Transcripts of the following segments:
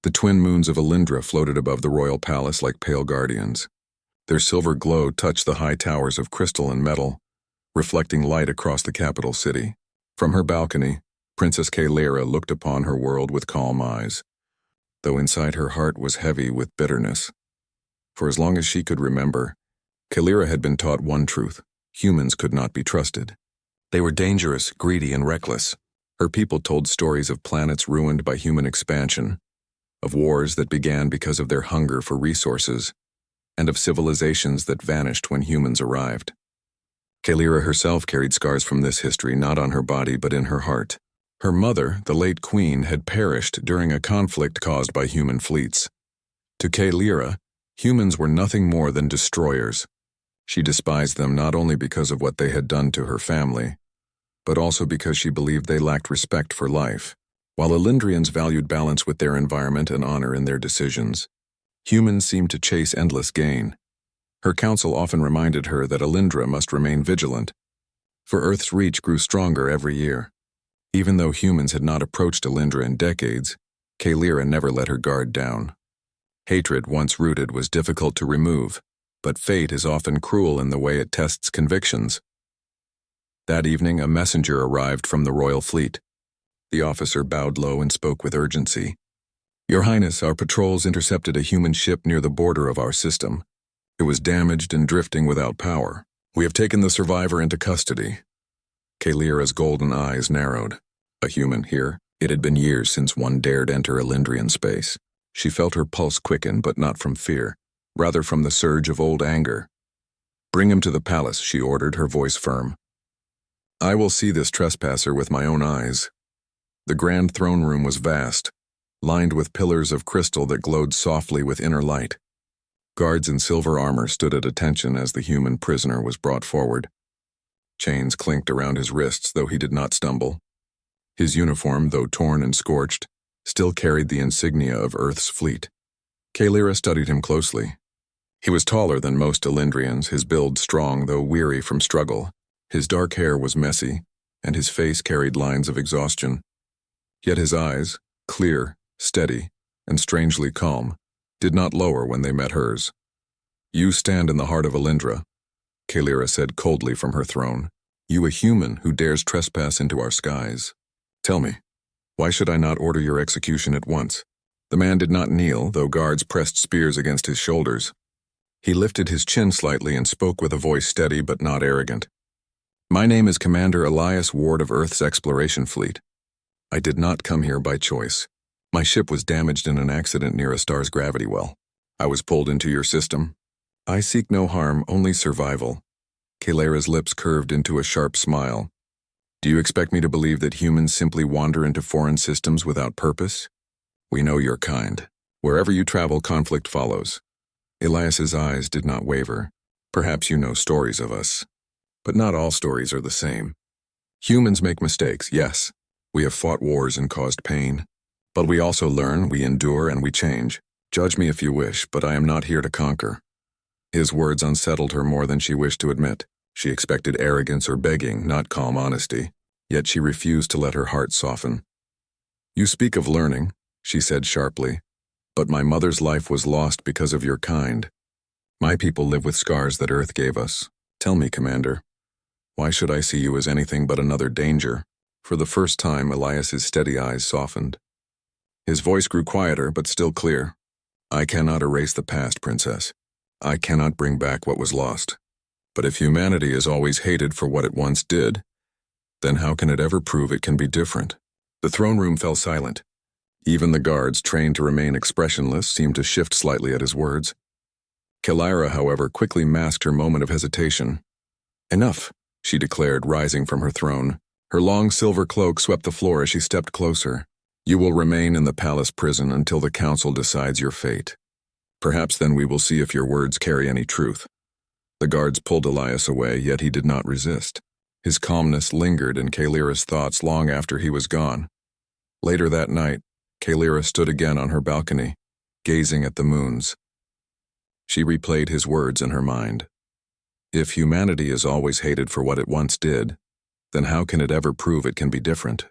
The twin moons of Alindra floated above the royal palace like pale guardians. Their silver glow touched the high towers of crystal and metal, reflecting light across the capital city. From her balcony, Princess Kaelira looked upon her world with calm eyes, though inside her heart was heavy with bitterness. For as long as she could remember, Kaelira had been taught one truth: humans could not be trusted. They were dangerous, greedy, and reckless. Her people told stories of planets ruined by human expansion, of wars that began because of their hunger for resources, and of civilizations that vanished when humans arrived. Kaelira herself carried scars from this history, not on her body but in her heart. Her mother, the late queen, had perished during a conflict caused by human fleets. To Kaelira, humans were nothing more than destroyers. She despised them not only because of what they had done to her family, but also because she believed they lacked respect for life. While Alindrians valued balance with their environment and honor in their decisions, humans seemed to chase endless gain. Her counsel often reminded her that Alindra must remain vigilant, for Earth's reach grew stronger every year. Even though humans had not approached Alindra in decades, Kaelira never let her guard down. Hatred, once rooted, was difficult to remove, but fate is often cruel in the way it tests convictions. That evening, a messenger arrived from the royal fleet. The officer bowed low and spoke with urgency. "Your Highness, our patrols intercepted a human ship near the border of our system. It was damaged and drifting without power. We have taken the survivor into custody." Kaelira's golden eyes narrowed. A human here? It had been years since one dared enter Alindrian space. She felt her pulse quicken, but not from fear, rather from the surge of old anger. "Bring him to the palace," she ordered, her voice firm. "I will see this trespasser with my own eyes." The grand throne room was vast, lined with pillars of crystal that glowed softly with inner light. Guards in silver armor stood at attention as the human prisoner was brought forward. Chains clinked around his wrists, though he did not stumble. His uniform, though torn and scorched, still carried the insignia of Earth's fleet. Kaelira studied him closely. He was taller than most Alindrians, his build strong though weary from struggle. His dark hair was messy, and his face carried lines of exhaustion. Yet his eyes, clear, steady, and strangely calm, did not lower when they met hers. "You stand in the heart of Alindra," Kaelira said coldly from her throne. "You, a human who dares trespass into our skies. Tell me, why should I not order your execution at once?" The man did not kneel, though guards pressed spears against his shoulders. He lifted his chin slightly and spoke with a voice steady but not arrogant. "My name is Commander Elias Ward of Earth's Exploration Fleet. I did not come here by choice. My ship was damaged in an accident near a star's gravity well. I was pulled into your system. I seek no harm, only survival." Kaelira's lips curved into a sharp smile. "Do you expect me to believe that humans simply wander into foreign systems without purpose? We know your kind. Wherever you travel, conflict follows." Elias's eyes did not waver. "Perhaps you know stories of us, but not all stories are the same. Humans make mistakes, yes. We have fought wars and caused pain. But we also learn, we endure, and we change. Judge me if you wish, but I am not here to conquer." His words unsettled her more than she wished to admit. She expected arrogance or begging, not calm honesty. Yet she refused to let her heart soften. "You speak of learning," she said sharply, "but my mother's life was lost because of your kind. My people live with scars that Earth gave us. Tell me, Commander, why should I see you as anything but another danger?" For the first time, Elias's steady eyes softened. His voice grew quieter, but still clear. "I cannot erase the past, Princess. I cannot bring back what was lost. But if humanity is always hated for what it once did, then how can it ever prove it can be different?" The throne room fell silent. Even the guards, trained to remain expressionless, seemed to shift slightly at his words. Kaelira, however, quickly masked her moment of hesitation. "Enough," she declared, rising from her throne. Her long silver cloak swept the floor as she stepped closer. "You will remain in the palace prison until the council decides your fate. Perhaps then we will see if your words carry any truth." The guards pulled Elias away, yet he did not resist. His calmness lingered in Kaelira's thoughts long after he was gone. Later that night, Kaelira stood again on her balcony, gazing at the moons. She replayed his words in her mind. If humanity is always hated for what it once did, then how can it ever prove it can be different?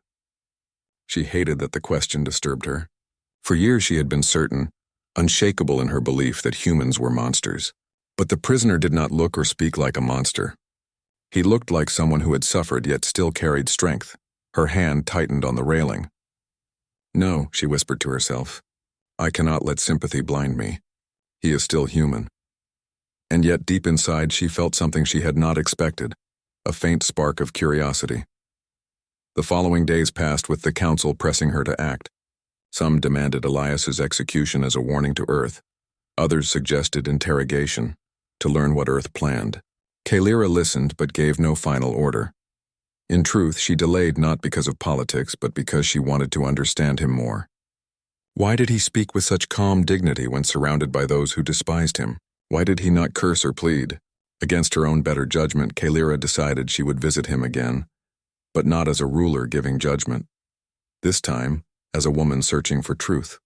She hated that the question disturbed her. For years she had been certain, unshakable in her belief that humans were monsters. But the prisoner did not look or speak like a monster. He looked like someone who had suffered yet still carried strength. Her hand tightened on the railing. "No," she whispered to herself. "I cannot let sympathy blind me. He is still human." And yet deep inside she felt something she had not expected, a faint spark of curiosity. The following days passed with the council pressing her to act. Some demanded Elias's execution as a warning to Earth. Others suggested interrogation, to learn what Earth planned. Kalira listened but gave no final order. In truth, she delayed not because of politics, but because she wanted to understand him more. Why did he speak with such calm dignity when surrounded by those who despised him? Why did he not curse or plead? Against her own better judgment, Kalira decided she would visit him again, but not as a ruler giving judgment. This time, as a woman searching for truth.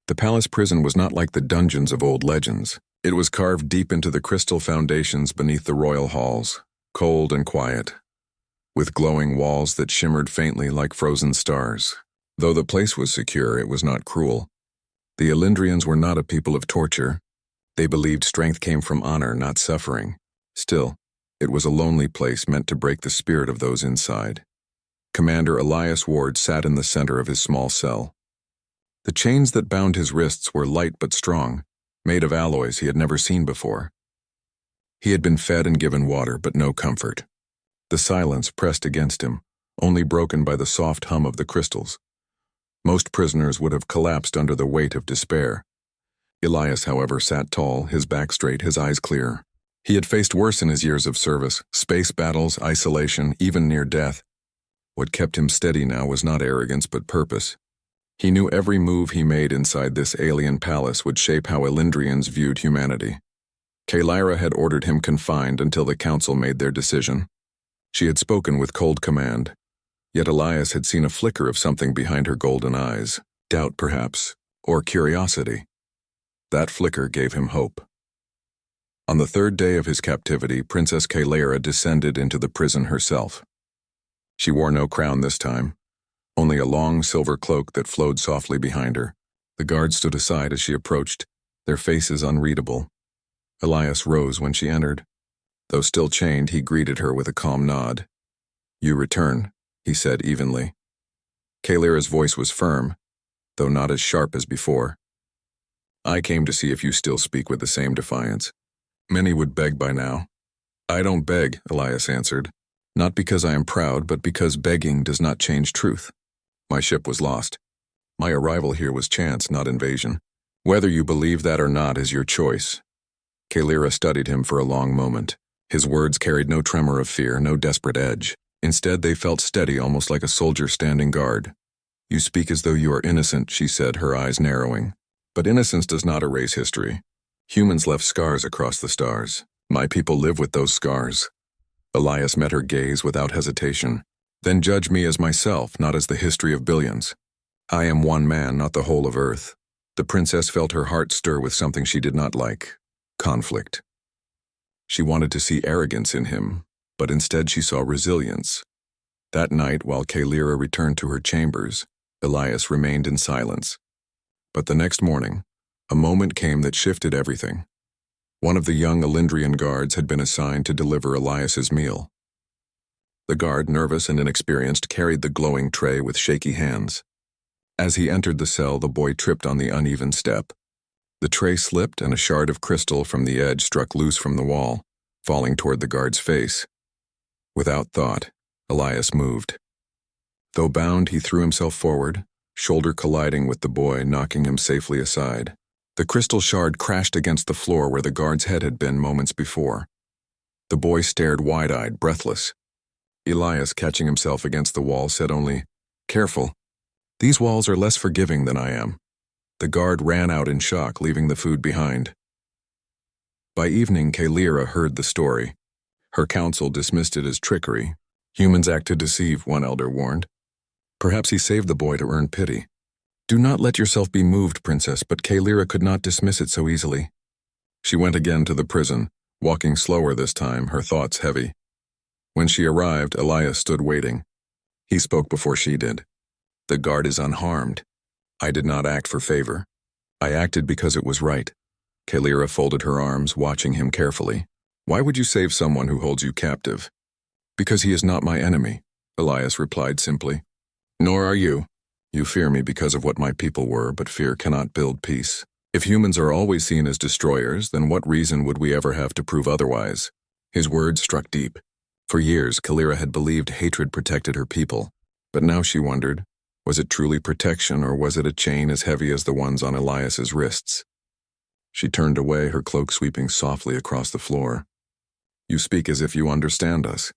The palace prison was not like the dungeons of old legends. It was carved deep into the crystal foundations beneath the royal halls, cold and quiet, with glowing walls that shimmered faintly like frozen stars. Though the place was secure, it was not cruel. The Elendrians were not a people of torture. They believed strength came from honor, not suffering. Still, it was a lonely place meant to break the spirit of those inside. Commander Elias Ward sat in the center of his small cell. The chains that bound his wrists were light but strong, made of alloys he had never seen before. He had been fed and given water, but no comfort. The silence pressed against him, only broken by the soft hum of the crystals. Most prisoners would have collapsed under the weight of despair. Elias, however, sat tall, his back straight, his eyes clear. He had faced worse in his years of service, space battles, isolation, even near death. What kept him steady now was not arrogance but purpose. He knew every move he made inside this alien palace would shape how Elendrians viewed humanity. Kalira had ordered him confined until the council made their decision. She had spoken with cold command, yet Elias had seen a flicker of something behind her golden eyes, doubt perhaps, or curiosity. That flicker gave him hope. On the third day of his captivity, Princess Kalira descended into the prison herself. She wore no crown this time, only a long silver cloak that flowed softly behind her. The guards stood aside as she approached, their faces unreadable. Elias rose when she entered. Though still chained, he greeted her with a calm nod. "You return," he said evenly. Kalira's voice was firm, though not as sharp as before. "I came to see if you still speak with the same defiance. Many would beg by now." "I don't beg," Elias answered. "Not because I am proud, but because begging does not change truth. My ship was lost. My arrival here was chance, not invasion. Whether you believe that or not is your choice." Kalira studied him for a long moment. His words carried no tremor of fear, no desperate edge. Instead, they felt steady, almost like a soldier standing guard. "You speak as though you are innocent," she said, her eyes narrowing. "But innocence does not erase history. Humans left scars across the stars. My people live with those scars." Elias met her gaze without hesitation. "Then judge me as myself, not as the history of billions. I am one man, not the whole of Earth." The princess felt her heart stir with something she did not like: conflict. She wanted to see arrogance in him, but instead she saw resilience. That night, while Kalira returned to her chambers, Elias remained in silence. But the next morning, a moment came that shifted everything. One of the young Elendrian guards had been assigned to deliver Elias's meal. The guard, nervous and inexperienced, carried the glowing tray with shaky hands. As he entered the cell, the boy tripped on the uneven step. The tray slipped and a shard of crystal from the edge struck loose from the wall, falling toward the guard's face. Without thought, Elias moved. Though bound, he threw himself forward, shoulder colliding with the boy, knocking him safely aside. The crystal shard crashed against the floor where the guard's head had been moments before. The boy stared wide-eyed, breathless. Elias, catching himself against the wall, said only, "Careful. These walls are less forgiving than I am." The guard ran out in shock, leaving the food behind. By evening, Kalira heard the story. Her council dismissed it as trickery. Humans act to deceive, one elder warned. Perhaps he saved the boy to earn pity. "Do not let yourself be moved, princess," but Kalira could not dismiss it so easily. She went again to the prison, walking slower this time, her thoughts heavy. When she arrived, Elias stood waiting. He spoke before she did. "The guard is unharmed. I did not act for favor. I acted because it was right. Kalira folded her arms, watching him carefully. Why would you save someone who holds you captive? Because he is not my enemy, Elias replied simply. Nor are you. You fear me because of what my people were, but fear cannot build peace. If humans are always seen as destroyers, then what reason would we ever have to prove otherwise? His words struck deep. For years, Kalira had believed hatred protected her people, but now she wondered, was it truly protection or was it a chain as heavy as the ones on Elias's wrists? She turned away, her cloak sweeping softly across the floor. You speak as if you understand us.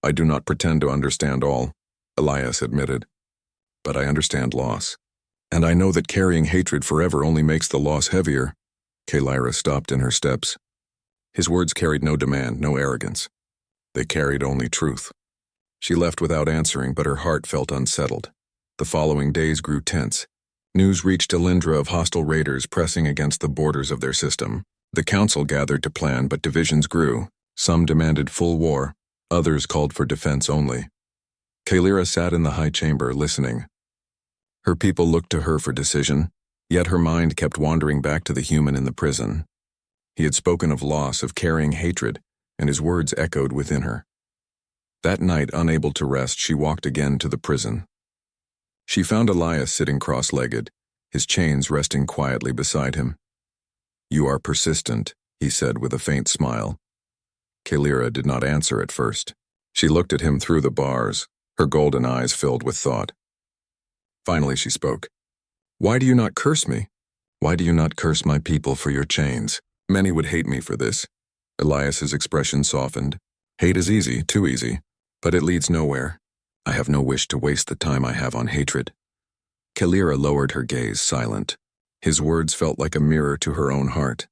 I do not pretend to understand all, Elias admitted, but I understand loss. And I know that carrying hatred forever only makes the loss heavier. Kalira stopped in her steps. His words carried no demand, no arrogance. They carried only truth. She left without answering, but her heart felt unsettled. The following days grew tense. News reached Elindra of hostile raiders pressing against the borders of their system. The council gathered to plan, but divisions grew. Some demanded full war, others called for defense only. Kalira sat in the high chamber, listening. Her people looked to her for decision, yet her mind kept wandering back to the human in the prison. He had spoken of loss, of carrying hatred, and his words echoed within her. That night, unable to rest, she walked again to the prison. She found Elias sitting cross-legged, his chains resting quietly beside him. You are persistent, he said with a faint smile. Kalira did not answer at first. She looked at him through the bars, her golden eyes filled with thought. Finally she spoke. Why do you not curse me? Why do you not curse my people for your chains? Many would hate me for this. Elias's expression softened. Hate is easy, too easy, but it leads nowhere. I have no wish to waste the time I have on hatred. Kalira lowered her gaze, silent. His words felt like a mirror to her own heart.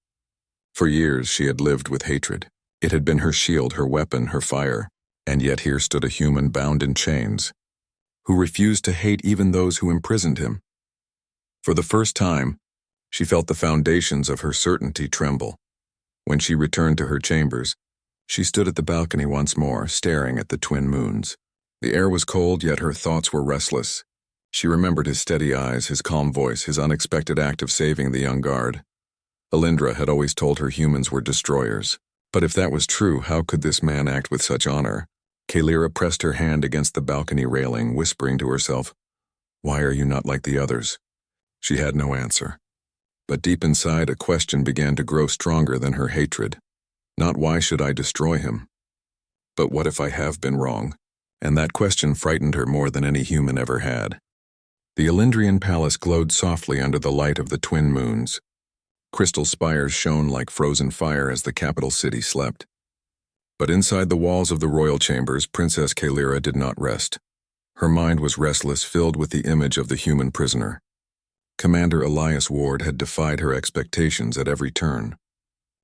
For years she had lived with hatred. It had been her shield, her weapon, her fire, and yet here stood a human bound in chains, who refused to hate even those who imprisoned him. For the first time, she felt the foundations of her certainty tremble. When she returned to her chambers, she stood at the balcony once more, staring at the twin moons. The air was cold, yet her thoughts were restless. She remembered his steady eyes, his calm voice, his unexpected act of saving the young guard. Elindra had always told her humans were destroyers. But if that was true, how could this man act with such honor? Kalira pressed her hand against the balcony railing, whispering to herself, Why are you not like the others? She had no answer. But deep inside, a question began to grow stronger than her hatred. Not why should I destroy him? But what if I have been wrong? And that question frightened her more than any human ever had. The Elindrian palace glowed softly under the light of the twin moons. Crystal spires shone like frozen fire as the capital city slept. But inside the walls of the royal chambers, Princess Kalira did not rest. Her mind was restless, filled with the image of the human prisoner. Commander Elias Ward had defied her expectations at every turn.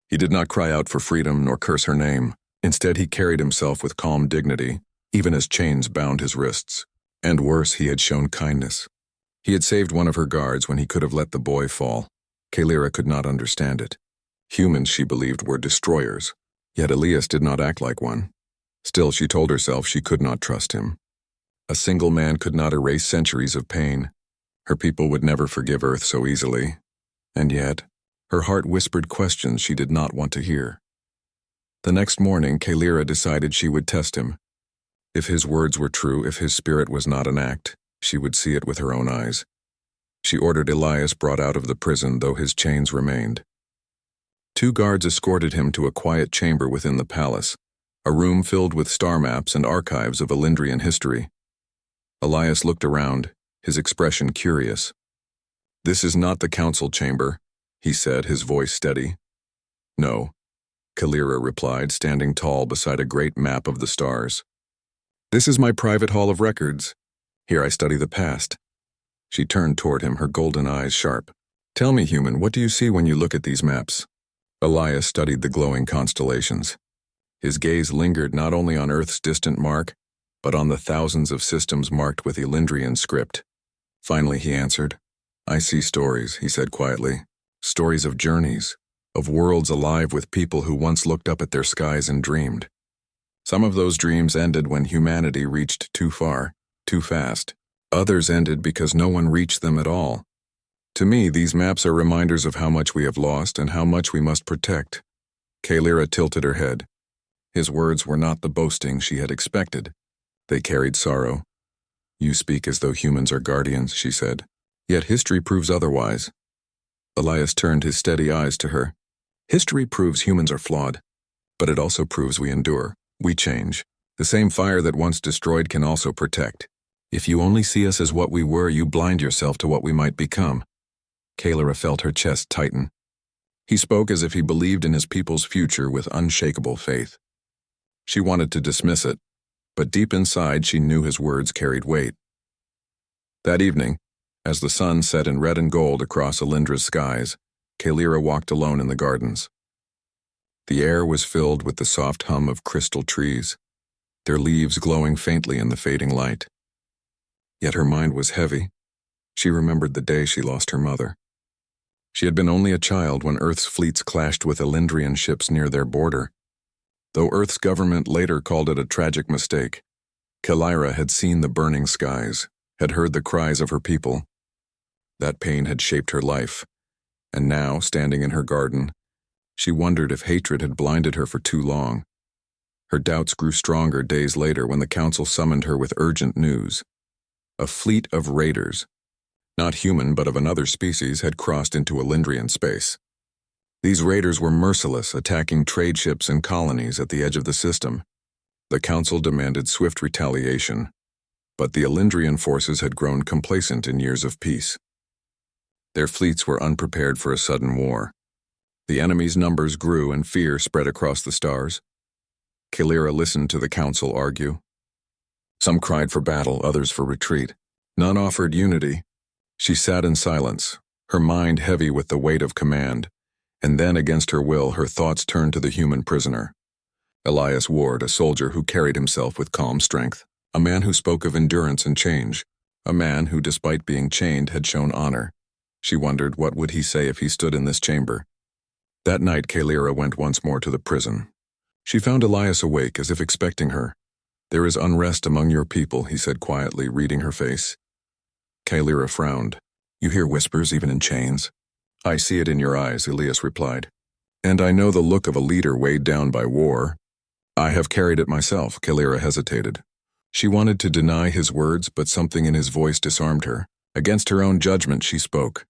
He did not cry out for freedom nor curse her name. Instead, he carried himself with calm dignity, even as chains bound his wrists. And worse, he had shown kindness. He had saved one of her guards when he could have let the boy fall. Kalira could not understand it. Humans, she believed, were destroyers, yet Elias did not act like one. Still, she told herself she could not trust him. A single man could not erase centuries of pain. Her people would never forgive Earth so easily. And yet, her heart whispered questions she did not want to hear. The next morning, Kalira decided she would test him. If his words were true, if his spirit was not an act, she would see it with her own eyes. She ordered Elias brought out of the prison, though his chains remained. 2 guards escorted him to a quiet chamber within the palace, a room filled with star maps and archives of Elindrian history. Elias looked around, his expression curious. This is not the council chamber, he said, his voice steady. No, Kalira replied, standing tall beside a great map of the stars. This is my private hall of records. Here I study the past. She turned toward him, her golden eyes sharp. Tell me, human, what do you see when you look at these maps? Elias studied the glowing constellations. His gaze lingered not only on Earth's distant mark, but on the thousands of systems marked with Elindrian script. Finally he answered. I see stories, he said quietly. Stories of journeys, of worlds alive with people who once looked up at their skies and dreamed. Some of those dreams ended when humanity reached too far, too fast. Others ended because no one reached them at all. To me, these maps are reminders of how much we have lost and how much we must protect. Kalira tilted her head. His words were not the boasting she had expected. They carried sorrow. You speak as though humans are guardians, she said. Yet history proves otherwise. Elias turned his steady eyes to her. History proves humans are flawed, but it also proves we endure, we change. The same fire that once destroyed can also protect. If you only see us as what we were, you blind yourself to what we might become. Kalira felt her chest tighten. He spoke as if he believed in his people's future with unshakable faith. She wanted to dismiss it, but deep inside she knew his words carried weight. That evening, as the sun set in red and gold across Alindra's skies, Kalira walked alone in the gardens. The air was filled with the soft hum of crystal trees, their leaves glowing faintly in the fading light. Yet her mind was heavy. She remembered the day she lost her mother. She had been only a child when Earth's fleets clashed with Alindrian ships near their border. Though Earth's government later called it a tragic mistake, Kalira had seen the burning skies, had heard the cries of her people. That pain had shaped her life, and now, standing in her garden, she wondered if hatred had blinded her for too long. Her doubts grew stronger days later when the council summoned her with urgent news. A fleet of raiders, not human but of another species, had crossed into Alindrian space. These raiders were merciless, attacking trade ships and colonies at the edge of the system. The council demanded swift retaliation, but the Alindrian forces had grown complacent in years of peace. Their fleets were unprepared for a sudden war. The enemy's numbers grew and fear spread across the stars. Kalira listened to the council argue. Some cried for battle, others for retreat. None offered unity. She sat in silence, her mind heavy with the weight of command, and then, against her will, her thoughts turned to the human prisoner. Elias Ward, a soldier who carried himself with calm strength, a man who spoke of endurance and change, a man who, despite being chained, had shown honor. She wondered what would he say if he stood in this chamber. That night, Kalira went once more to the prison. She found Elias awake, as if expecting her. There is unrest among your people, he said quietly, reading her face. Kalira frowned. You hear whispers even in chains? I see it in your eyes, Elias replied. And I know the look of a leader weighed down by war. I have carried it myself, Kalira hesitated. She wanted to deny his words, but something in his voice disarmed her. Against her own judgment, she spoke.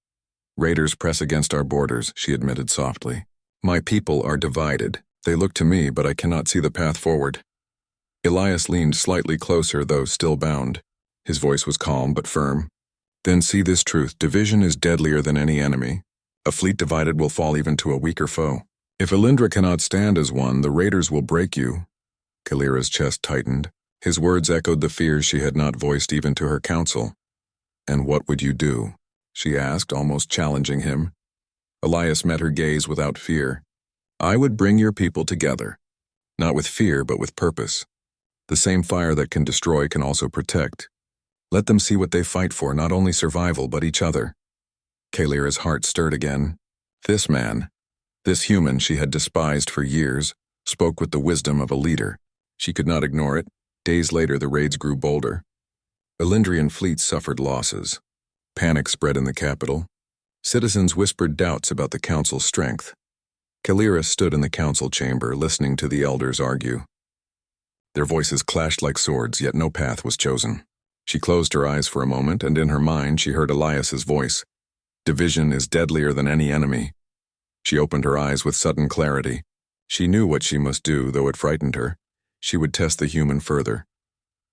Raiders press against our borders, she admitted softly. My people are divided. They look to me, but I cannot see the path forward. Elias leaned slightly closer, though still bound. His voice was calm but firm. Then see this truth. Division is deadlier than any enemy. A fleet divided will fall even to a weaker foe. If Alindra cannot stand as one, the raiders will break you. Kalira's chest tightened. His words echoed the fears she had not voiced even to her council. And what would you do? She asked, almost challenging him. Elias met her gaze without fear. I would bring your people together. Not with fear, but with purpose. The same fire that can destroy can also protect. Let them see what they fight for, not only survival, but each other. Kalira's heart stirred again. This man, this human she had despised for years, spoke with the wisdom of a leader. She could not ignore it. Days later, the raids grew bolder. Alindrian fleets suffered losses. Panic spread in the capital. Citizens whispered doubts about the council's strength. Kalira stood in the council chamber, listening to the elders argue. Their voices clashed like swords, yet no path was chosen. She closed her eyes for a moment, and in her mind she heard Elias's voice. Division is deadlier than any enemy. She opened her eyes with sudden clarity. She knew what she must do, though it frightened her. She would test the human further.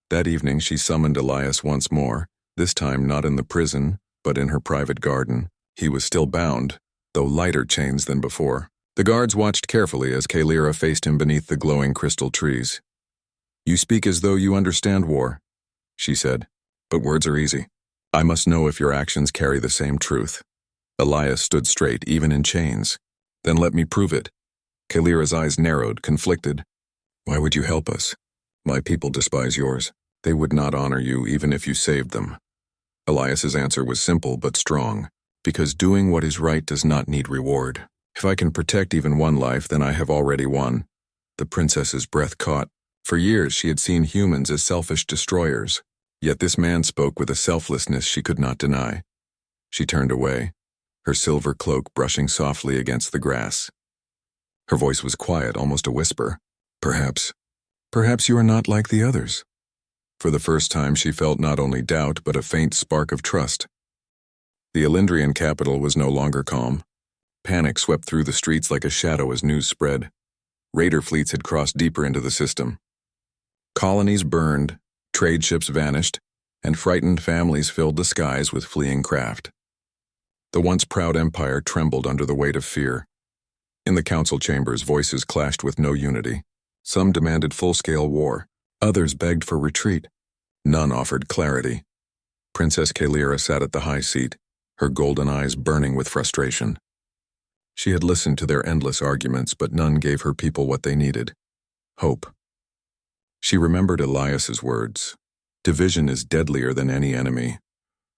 That evening she summoned Elias once more, this time not in the prison, but in her private garden. He was still bound, though lighter chains than before. The guards watched carefully as Kalira faced him beneath the glowing crystal trees. You speak as though you understand war, she said, but words are easy. I must know if your actions carry the same truth. Elias stood straight, even in chains. Then let me prove it. Kalira's eyes narrowed, conflicted. Why would you help us? My people despise yours. They would not honor you even if you saved them. Elias's answer was simple but strong. Because doing what is right does not need reward. If I can protect even one life, then I have already won. The princess's breath caught. For years she had seen humans as selfish destroyers. Yet this man spoke with a selflessness she could not deny. She turned away, her silver cloak brushing softly against the grass. Her voice was quiet, almost a whisper. Perhaps you are not like the others. For the first time she felt not only doubt but a faint spark of trust. The Elendrian capital was no longer calm. Panic swept through the streets like a shadow as news spread. Raider fleets had crossed deeper into the system. Colonies burned, trade ships vanished, and frightened families filled the skies with fleeing craft. The once proud empire trembled under the weight of fear. In the council chambers, voices clashed with no unity. Some demanded full-scale war. Others begged for retreat. None offered clarity. Princess Kalira sat at the high seat, her golden eyes burning with frustration. She had listened to their endless arguments, but none gave her people what they needed: hope. She remembered Elias's words. Division is deadlier than any enemy.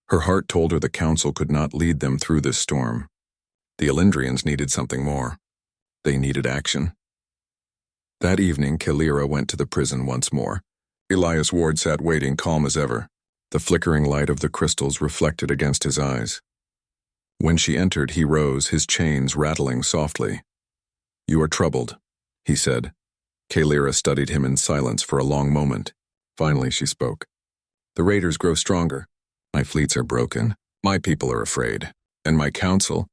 Her heart told her the council could not lead them through this storm. The Elendrians needed something more. They needed action. That evening, Kalira went to the prison once more. Elias Ward sat waiting, calm as ever. The flickering light of the crystals reflected against his eyes. When she entered, he rose, his chains rattling softly. "You are troubled," he said. Kalira studied him in silence for a long moment. Finally, she spoke. "The raiders grow stronger. My fleets are broken. My people are afraid. And my council,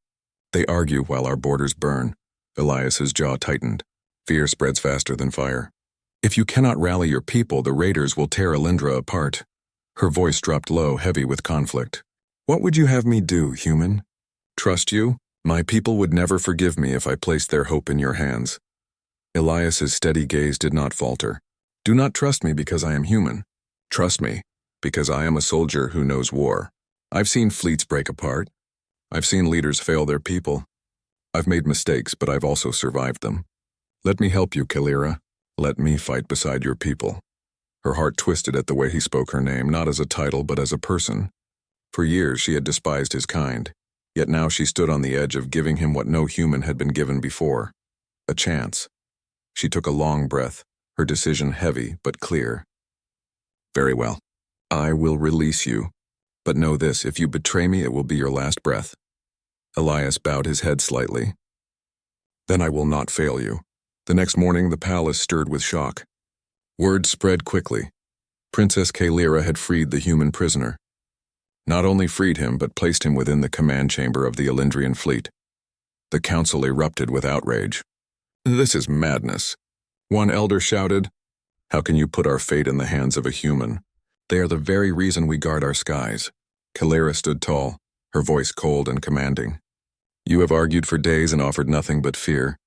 they argue while our borders burn." Elias's jaw tightened. Fear spreads faster than fire. "If you cannot rally your people, the raiders will tear Elendra apart." Her voice dropped low, heavy with conflict. "What would you have me do, human? Trust you? My people would never forgive me if I placed their hope in your hands." Elias's steady gaze did not falter. "Do not trust me because I am human. Trust me because I am a soldier who knows war. I've seen fleets break apart. I've seen leaders fail their people. I've made mistakes, but I've also survived them. Let me help you, Kalira. Let me fight beside your people." Her heart twisted at the way he spoke her name, not as a title but as a person. For years she had despised his kind, yet now she stood on the edge of giving him what no human had been given before: a chance. She took a long breath, her decision heavy but clear. "Very well. I will release you. But know this, if you betray me, it will be your last breath." Elias bowed his head slightly. "Then I will not fail you." The next morning, the palace stirred with shock. Word spread quickly. Princess Kalira had freed the human prisoner. Not only freed him, but placed him within the command chamber of the Elendrian fleet. The council erupted with outrage. "This is madness." One elder shouted. "How can you put our fate in the hands of a human? They are the very reason we guard our skies." Kalira stood tall, her voice cold and commanding. "You have argued for days and offered nothing but fear.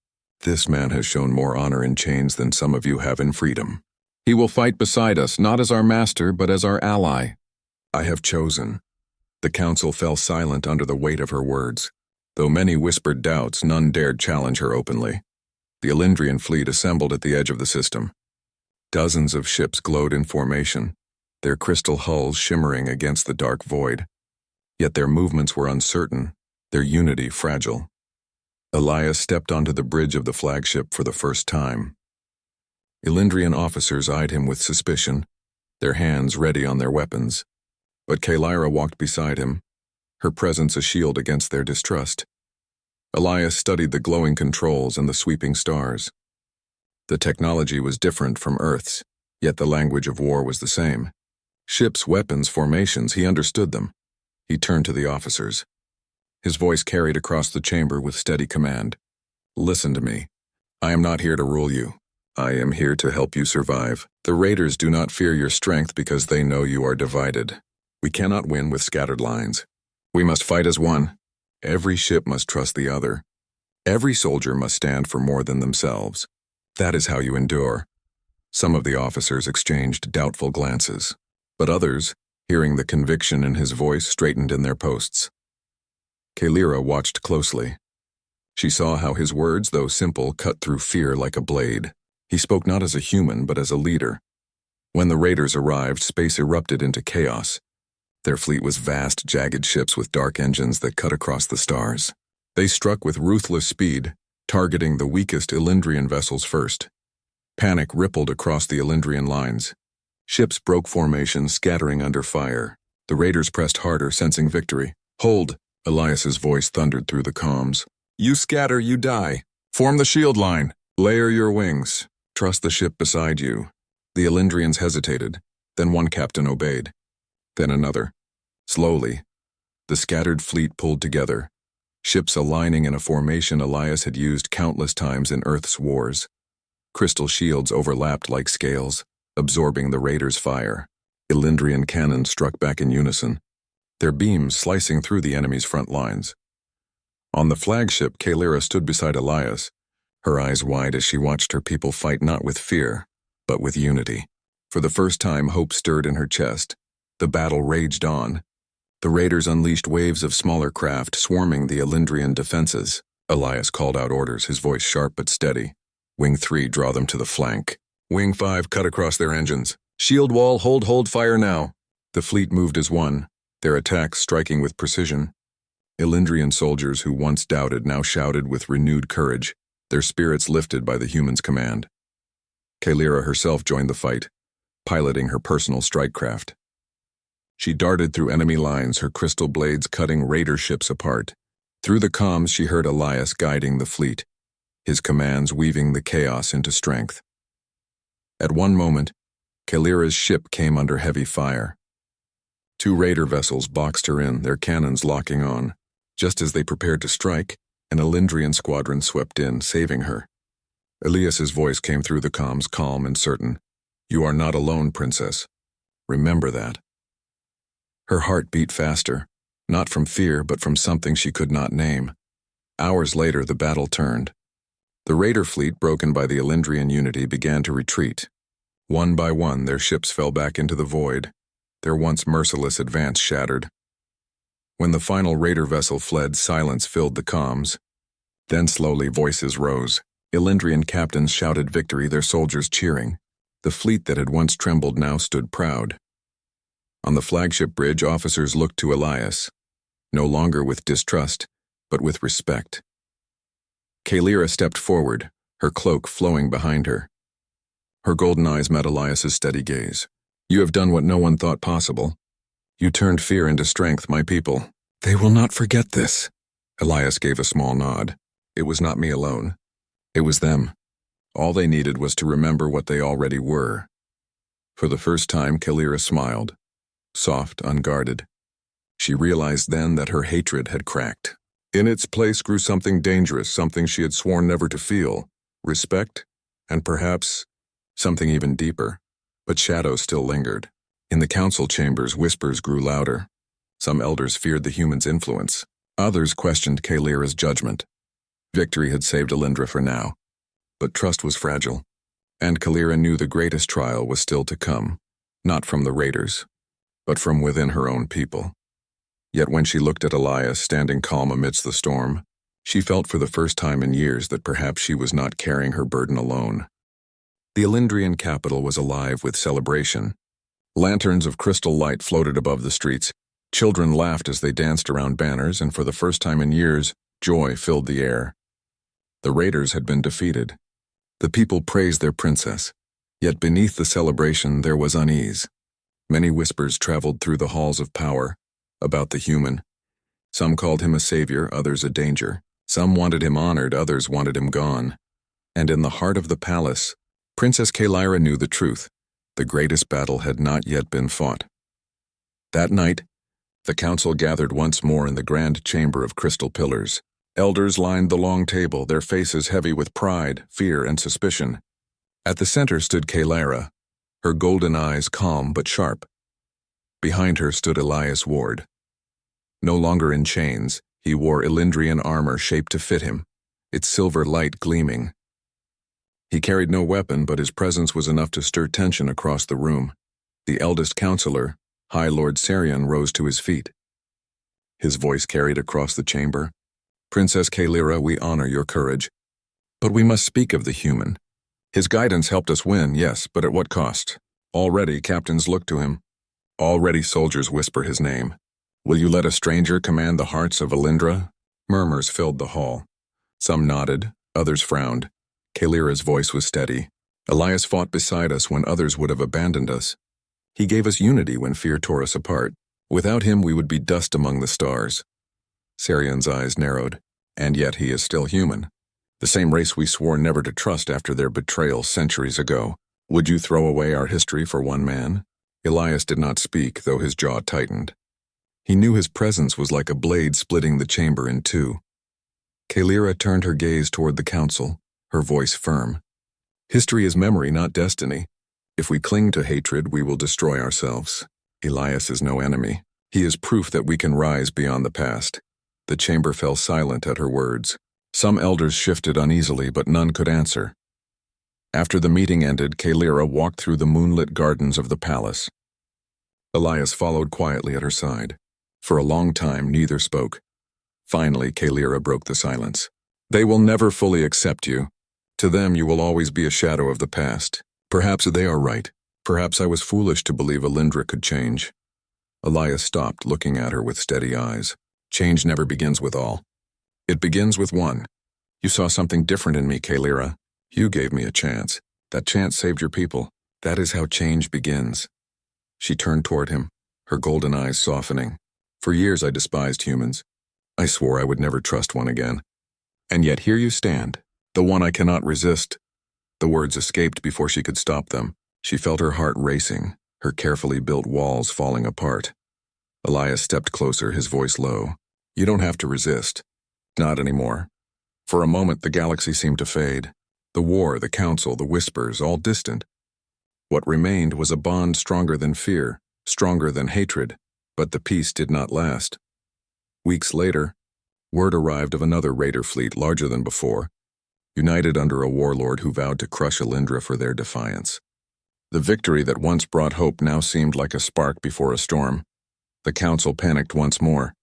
This man has shown more honor in chains than some of you have in freedom. He will fight beside us, not as our master, but as our ally. I have chosen." The council fell silent under the weight of her words. Though many whispered doubts, none dared challenge her openly. The Elendrian fleet assembled at the edge of the system. Dozens of ships glowed in formation, their crystal hulls shimmering against the dark void. Yet their movements were uncertain, their unity fragile. Elias stepped onto the bridge of the flagship for the first time. Elendrian officers eyed him with suspicion, their hands ready on their weapons. But Kalira walked beside him, her presence a shield against their distrust. Elias studied the glowing controls and the sweeping stars. The technology was different from Earth's, yet the language of war was the same. Ships, weapons, formations, he understood them. He turned to the officers. His voice carried across the chamber with steady command. "Listen to me. I am not here to rule you. I am here to help you survive. The raiders do not fear your strength because they know you are divided. We cannot win with scattered lines. We must fight as one. Every ship must trust the other. Every soldier must stand for more than themselves. That is how you endure." Some of the officers exchanged doubtful glances, but others, hearing the conviction in his voice, straightened in their posts. Kalira watched closely. She saw how his words, though simple, cut through fear like a blade. He spoke not as a human, but as a leader. When the raiders arrived, space erupted into chaos. Their fleet was vast, jagged ships with dark engines that cut across the stars. They struck with ruthless speed, targeting the weakest Elendrian vessels first. Panic rippled across the Elendrian lines. Ships broke formation, scattering under fire. The raiders pressed harder, sensing victory. "Hold!" Elias's voice thundered through the comms. "You scatter, you die. Form the shield line. Layer your wings. Trust the ship beside you." The Elendrians hesitated. Then one captain obeyed. Then another. Slowly, the scattered fleet pulled together, ships aligning in a formation Elias had used countless times in Earth's wars. Crystal shields overlapped like scales, absorbing the raiders' fire. Elendrian cannons struck back in unison, their beams slicing through the enemy's front lines. On the flagship, Kalira stood beside Elias, her eyes wide as she watched her people fight not with fear, but with unity. For the first time, hope stirred in her chest. The battle raged on. The raiders unleashed waves of smaller craft, swarming the Elendrian defenses. Elias called out orders, his voice sharp but steady. "Wing 3, draw them to the flank. Wing 5, cut across their engines. Shield wall, hold fire now." The fleet moved as one, their attacks striking with precision. Elendrian soldiers who once doubted now shouted with renewed courage, their spirits lifted by the humans' command. Kalira herself joined the fight, piloting her personal strike craft. She darted through enemy lines, her crystal blades cutting raider ships apart. Through the comms, she heard Elias guiding the fleet, his commands weaving the chaos into strength. At one moment, Kalira's ship came under heavy fire. 2 raider vessels boxed her in, their cannons locking on. Just as they prepared to strike, an Elendrian squadron swept in, saving her. Elias's voice came through the comms, calm and certain. "You are not alone, princess. Remember that." Her heart beat faster, not from fear but from something she could not name. Hours later, the battle turned. The raider fleet, broken by the Elendrian unity, began to retreat. One by one, their ships fell back into the void, their once merciless advance shattered. When the final raider vessel fled, silence filled the comms. Then slowly voices rose. Elendrian captains shouted victory, their soldiers cheering. The fleet that had once trembled now stood proud. On the flagship bridge, officers looked to Elias, no longer with distrust, but with respect. Kalira stepped forward, her cloak flowing behind her. Her golden eyes met Elias's steady gaze. "You have done what no one thought possible. You turned fear into strength, my people. They will not forget this." Elias gave a small nod. It was not me alone. It was them. All they needed was to remember what they already were. For the first time, Kalira smiled. Soft, unguarded. She realized then that her hatred had cracked. In its place grew something dangerous, something she had sworn never to feel. Respect, and perhaps something even deeper. But shadows still lingered. In the council chambers, whispers grew louder. Some elders feared the humans' influence. Others questioned Kalira's judgment. Victory had saved Elendra for now. But trust was fragile. And Kalira knew the greatest trial was still to come. Not from the raiders, but from within her own people. Yet when she looked at Elias standing calm amidst the storm, she felt for the first time in years that perhaps she was not carrying her burden alone. The Elendrian capital was alive with celebration. Lanterns of crystal light floated above the streets. Children laughed as they danced around banners, and for the first time in years, joy filled the air. The raiders had been defeated. The people praised their princess. Yet beneath the celebration there was unease. Many whispers traveled through the halls of power about the human. Some called him a savior, others a danger. Some wanted him honored, others wanted him gone. And in the heart of the palace, Princess Kalira knew the truth. The greatest battle had not yet been fought. That night, the council gathered once more in the grand chamber of crystal pillars. Elders lined the long table, their faces heavy with pride, fear, and suspicion. At the center stood Kalira, her golden eyes calm but sharp. Behind her stood Elias Ward. No longer in chains, he wore Elendrian armor shaped to fit him, its silver light gleaming. He carried no weapon, but his presence was enough to stir tension across the room. The eldest counselor, High Lord Sarion, rose to his feet. His voice carried across the chamber. "Princess Kalira, we honor your courage. But we must speak of the human. His guidance helped us win, yes, but at what cost? Already captains look to him. Already soldiers whisper his name. Will you let a stranger command the hearts of Elendra?" Murmurs filled the hall. Some nodded, others frowned. Kalira's voice was steady. "Elias fought beside us when others would have abandoned us. He gave us unity when fear tore us apart. Without him, we would be dust among the stars. Sarion's eyes narrowed. And yet he is still human. The same race we swore never to trust after their betrayal centuries ago. Would you throw away our history for one man? Elias did not speak, though his jaw tightened. He knew his presence was like a blade splitting the chamber in two. Kalira turned her gaze toward the council, her voice firm. History is memory, not destiny. If we cling to hatred, we will destroy ourselves. Elias is no enemy. He is proof that we can rise beyond the past. The chamber fell silent at her words. Some elders shifted uneasily, but none could answer. After the meeting ended, Kalira walked through the moonlit gardens of the palace. Elias followed quietly at her side. For a long time, neither spoke. Finally, Kalira broke the silence. They will never fully accept you. To them, you will always be a shadow of the past. Perhaps they are right. Perhaps I was foolish to believe Alindra could change. Elias stopped, looking at her with steady eyes. Change never begins with all. It begins with one. You saw something different in me, Kalira. You gave me a chance. That chance saved your people. That is how change begins. She turned toward him, her golden eyes softening. For years I despised humans. I swore I would never trust one again. And yet here you stand, the one I cannot resist. The words escaped before she could stop them. She felt her heart racing, her carefully built walls falling apart. Elias stepped closer, his voice low. You don't have to resist. Not anymore. For a moment, the galaxy seemed to fade. The war, the council, the whispers, all distant. What remained was a bond stronger than fear, stronger than hatred, but the peace did not last. Weeks later, word arrived of another raider fleet larger than before, united under a warlord who vowed to crush Alindra for their defiance. The victory that once brought hope now seemed like a spark before a storm. The council panicked once more.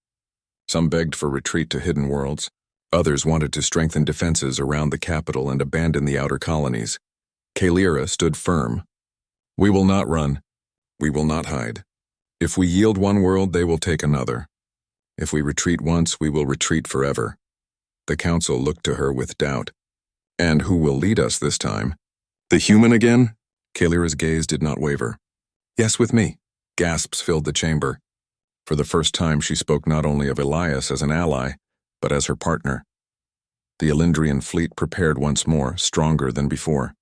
Some begged for retreat to hidden worlds. Others wanted to strengthen defenses around the capital and abandon the outer colonies. Kalira stood firm. We will not run. We will not hide. If we yield one world, they will take another. If we retreat once, we will retreat forever. The council looked to her with doubt. And who will lead us this time? The human again? Kalira's gaze did not waver. Yes, with me. Gasps filled the chamber. For the first time, she spoke not only of Elias as an ally, but as her partner. The Alindrian fleet prepared once more, stronger than before.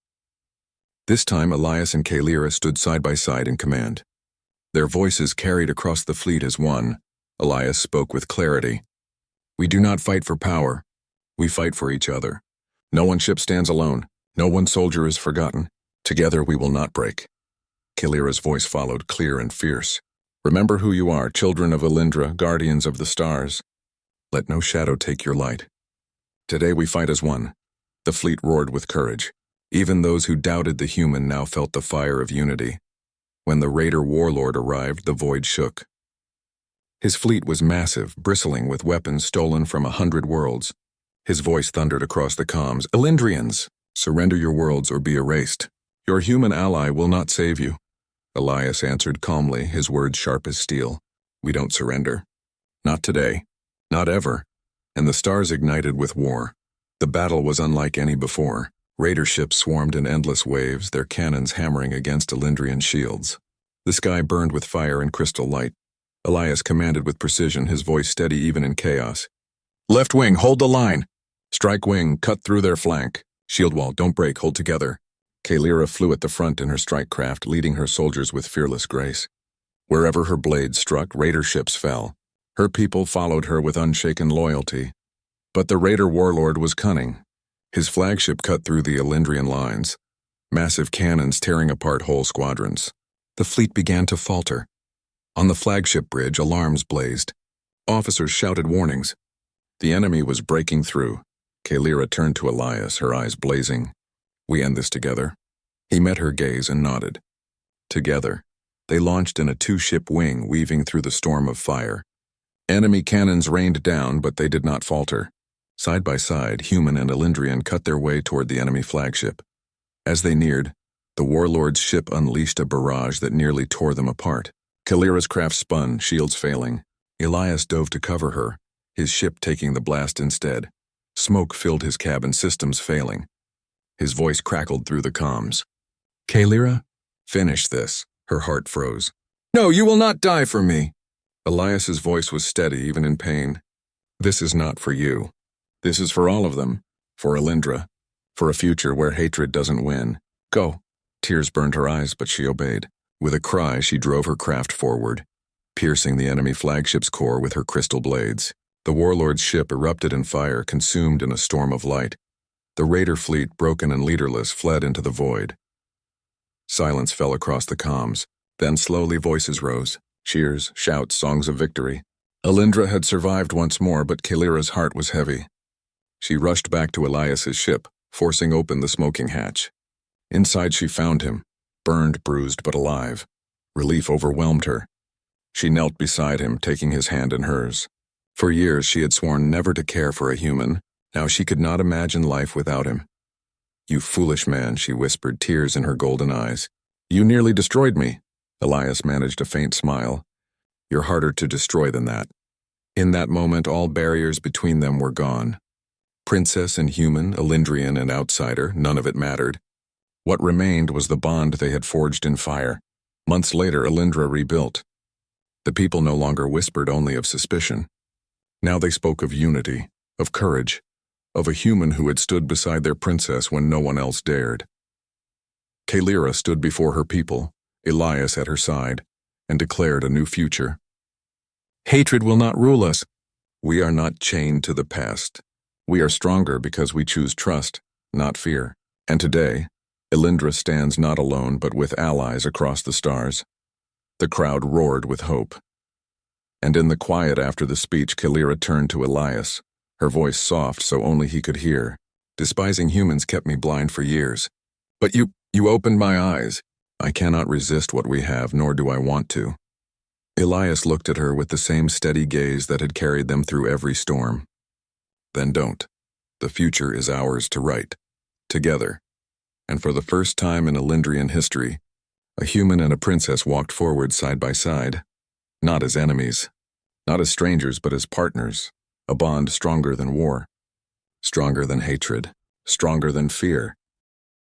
This time, Elias and Kalira stood side by side in command. Their voices carried across the fleet as one. Elias spoke with clarity. We do not fight for power. We fight for each other. No one ship stands alone. No one soldier is forgotten. Together we will not break. Kalira's voice followed, clear and fierce. Remember who you are, children of Alindra, guardians of the stars. Let no shadow take your light. Today we fight as one. The fleet roared with courage. Even those who doubted the human now felt the fire of unity. When the raider warlord arrived, the void shook. His fleet was massive, bristling with weapons stolen from 100 worlds. His voice thundered across the comms. Alindrians, surrender your worlds or be erased. Your human ally will not save you. Elias answered calmly, his words sharp as steel. We don't surrender. Not today. Not ever. And the stars ignited with war. The battle was unlike any before. Raider ships swarmed in endless waves, their cannons hammering against Alindrian shields. The sky burned with fire and crystal light. Elias commanded with precision, his voice steady even in chaos. Left wing, hold the line. Strike wing, cut through their flank. Shield wall, don't break, hold together. Kalira flew at the front in her strike craft, leading her soldiers with fearless grace. Wherever her blades struck, raider ships fell. Her people followed her with unshaken loyalty. But the raider warlord was cunning. His flagship cut through the Alindrian lines, massive cannons tearing apart whole squadrons. The fleet began to falter. On the flagship bridge, alarms blazed. Officers shouted warnings. The enemy was breaking through. Kalira turned to Elias, her eyes blazing. We end this together. He met her gaze and nodded. Together, they launched in a two-ship wing, weaving through the storm of fire. Enemy cannons rained down, but they did not falter. Side by side, human and Alindrian cut their way toward the enemy flagship. As they neared, the warlord's ship unleashed a barrage that nearly tore them apart. Kalira's craft spun, shields failing. Elias dove to cover her, his ship taking the blast instead. Smoke filled his cabin, systems failing. His voice crackled through the comms. Kalira, finish this. Her heart froze. "No, you will not die for me." Elias's voice was steady, even in pain. "This is not for you. This is for all of them. For Elindra. For a future where hatred doesn't win. Go." Tears burned her eyes, but she obeyed. With a cry, she drove her craft forward, piercing the enemy flagship's core with her crystal blades. The warlord's ship erupted in fire, consumed in a storm of light. The raider fleet, broken and leaderless, fled into the void. Silence fell across the comms. Then slowly voices rose. Cheers, shouts, songs of victory. Elindra had survived once more, but Kalira's heart was heavy. She rushed back to Elias's ship, forcing open the smoking hatch. Inside she found him, burned, bruised, but alive. Relief overwhelmed her. She knelt beside him, taking his hand in hers. For years she had sworn never to care for a human. Now she could not imagine life without him. "You foolish man," she whispered, tears in her golden eyes. "You nearly destroyed me." Elias managed a faint smile. "You're harder to destroy than that." In that moment, all barriers between them were gone. Princess and human, Elindrian and outsider, none of it mattered. What remained was the bond they had forged in fire. Months later, Elindra rebuilt. The people no longer whispered only of suspicion. Now they spoke of unity, of courage, of a human who had stood beside their princess when no one else dared. Kalira stood before her people, Elias at her side, and declared a new future. "Hatred will not rule us. We are not chained to the past. We are stronger because we choose trust, not fear. And today, Elindra stands not alone but with allies across the stars." The crowd roared with hope. And in the quiet after the speech, Kalira turned to Elias, her voice soft so only he could hear. "Despising humans kept me blind for years. But you opened my eyes. I cannot resist what we have, nor do I want to." Elias looked at her with the same steady gaze that had carried them through every storm. "Then don't. The future is ours to write. Together." And for the first time in Elindrian history, a human and a princess walked forward side by side. Not as enemies. Not as strangers, but as partners. A bond stronger than war. Stronger than hatred. Stronger than fear.